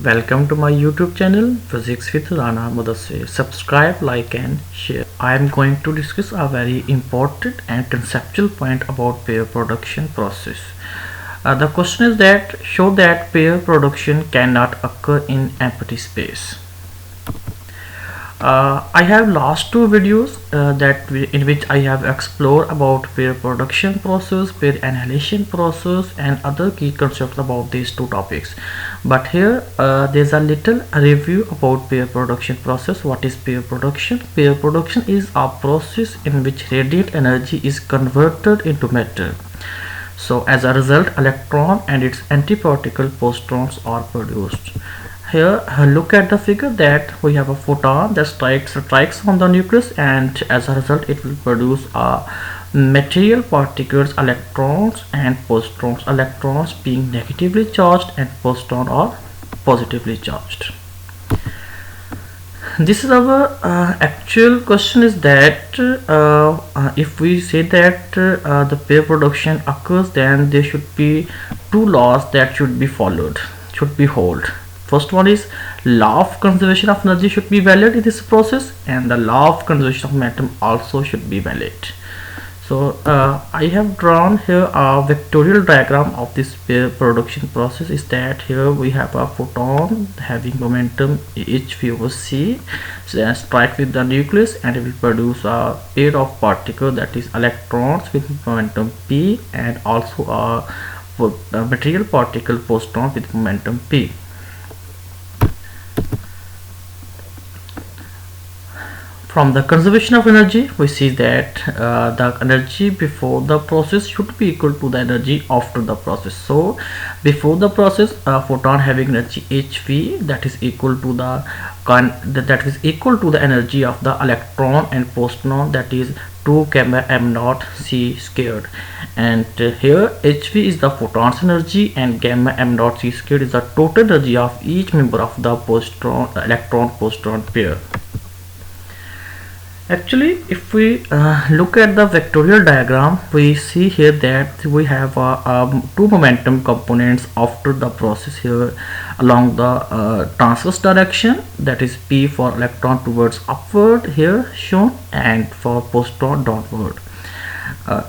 Welcome to my YouTube channel Physics with Rana Mudassir. Subscribe, like and share. I am going to discuss a very important and conceptual point about pair production process. The question is that show that pair production cannot occur in empty space. I have last two videos in which I have explored about pair production process, pair annihilation process and other key concepts about these two topics. But here there's a little review about pair production process. What is pair production? Pair production is a process in which radiant energy is converted into matter. So as a result, electron and its antiparticle positrons are produced. Here look at the figure that we have a photon that strikes on the nucleus, and as a result it will produce a material particles, electrons and positrons, electrons being negatively charged and positrons are positively charged. This is our actual question is that if we say that the pair production occurs, then there should be two laws that should be followed, should be held. First one is law of conservation of energy should be valid in this process, and the law of conservation of momentum also should be valid. So I have drawn here a vectorial diagram of this pair production process. Is that here we have a photon having momentum hv over c, so then strike with the nucleus and it will produce a pair of particles, that is electrons with momentum p, and also a material particle positron with momentum p. From the conservation of energy, we see that the energy before the process should be equal to the energy after the process. So before the process, a photon having energy hv, that is equal to the energy of the electron and positron, that is 2 gamma m naught c squared. And here hv is the photon's energy and gamma m naught c squared is the total energy of each member of the electron positron pair. Actually, if we look at the vectorial diagram, we see here that we have two momentum components after the process here along the transverse direction, that is p for electron towards upward here shown, and for positron downward,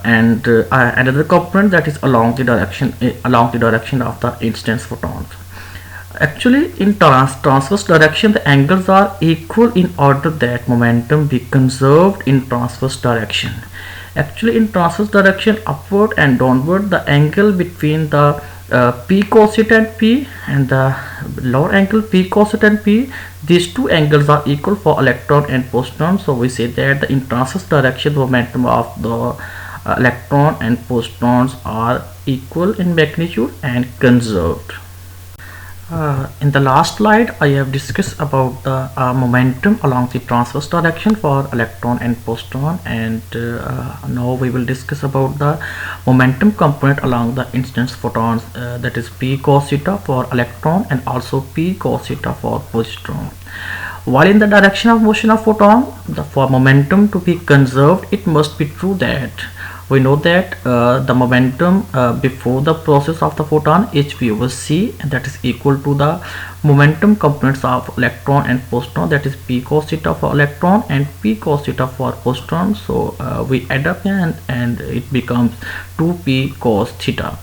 and another component that is along the direction of the instance photons. Actually, in transverse direction, the angles are equal in order that momentum be conserved in transverse direction. Actually, in transverse direction, upward and downward, the angle between the p cos theta and p and the lower angle p cos theta and p, these two angles are equal for electron and positron. So we say that in transverse direction, the momentum of the electron and positrons are equal in magnitude and conserved. In the last slide, I have discussed about the momentum along the transverse direction for electron and positron, and now we will discuss about the momentum component along the instance photons, that is p cos theta for electron and also p cos theta for positron. While in the direction of motion of photon, for momentum to be conserved, it must be true that we know that the momentum before the process of the photon hv over c, and that is equal to the momentum components of electron and positron, that is p cos theta for electron and p cos theta for positron. So we add up and it becomes 2p cos theta,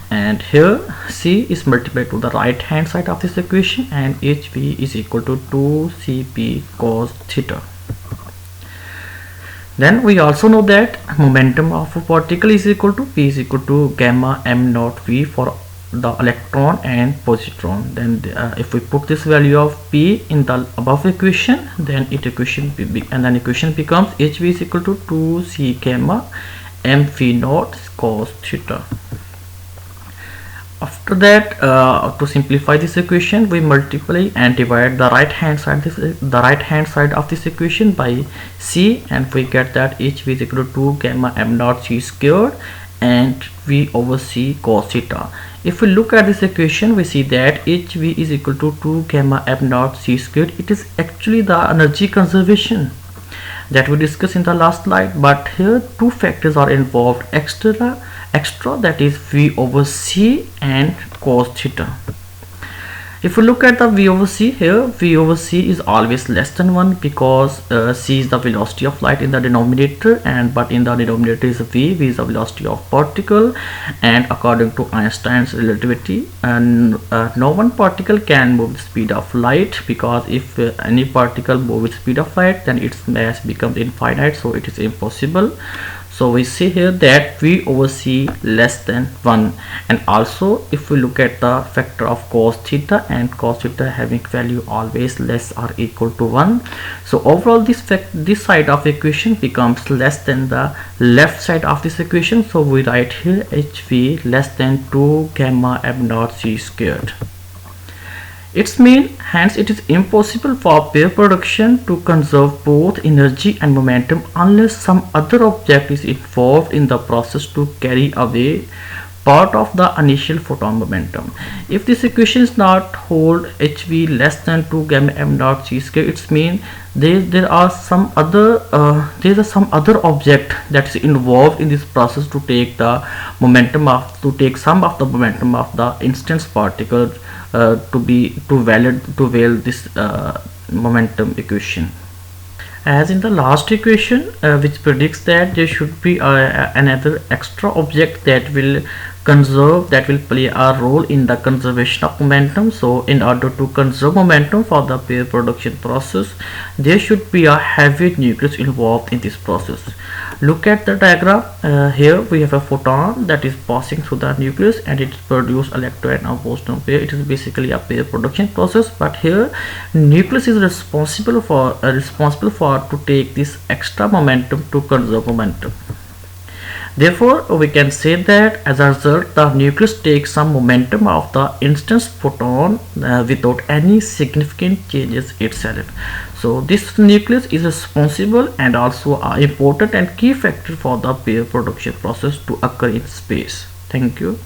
and here c is multiplied to the right hand side of this equation, and hv is equal to 2cp cos theta. Then we also know that momentum of a particle is equal to p is equal to gamma m naught v for the electron and positron. Then if we put this value of p in the above equation, then equation becomes hv is equal to 2c gamma m v naught cos theta. After that, to simplify this equation, we multiply and divide the right hand side of this equation by c, and we get that hv is equal to 2 gamma m naught c squared and v over c cos theta. If we look at this equation, we see that hv is equal to 2 gamma m naught c squared. It is actually the energy conservation that we discussed in the last slide, but here two factors are involved extra, that is v over c and cos theta. If you look at the v over c here, v over c is always less than 1 because c is the velocity of light in the denominator, and but in the denominator is v is the velocity of particle, and according to Einstein's relativity, and no one particle can move the speed of light, because if any particle move with speed of light, then its mass becomes infinite, so it is impossible. So we see here that v over c less than 1, and also if we look at the factor of cos theta, and cos theta having value always less or equal to 1, so overall this side of equation becomes less than the left side of this equation. So we write here hv less than 2 gamma m naught c squared. Its mean, hence it is impossible for pair production to conserve both energy and momentum unless some other object is involved in the process to carry away part of the initial photon momentum. If this equation is not hold hv less than 2 gamma m naught c square, its mean there are some other some other object that is involved in this process to take the momentum of some of the momentum of the instance particle to validate this momentum equation. As in the last equation, which predicts that there should be another extra object that will play a role in the conservation of momentum. So in order to conserve momentum for the pair production process, there should be a heavy nucleus involved in this process. Look at the diagram. Here we have a photon that is passing through the nucleus, and it produces electron and boson pair. It is basically a pair production process, but here nucleus is responsible for to take this extra momentum to conserve momentum. Therefore, we can say that as a result, the nucleus takes some momentum of the instance photon without any significant changes itself. So this nucleus is responsible and also an important and key factor for the pair production process to occur in space. Thank you.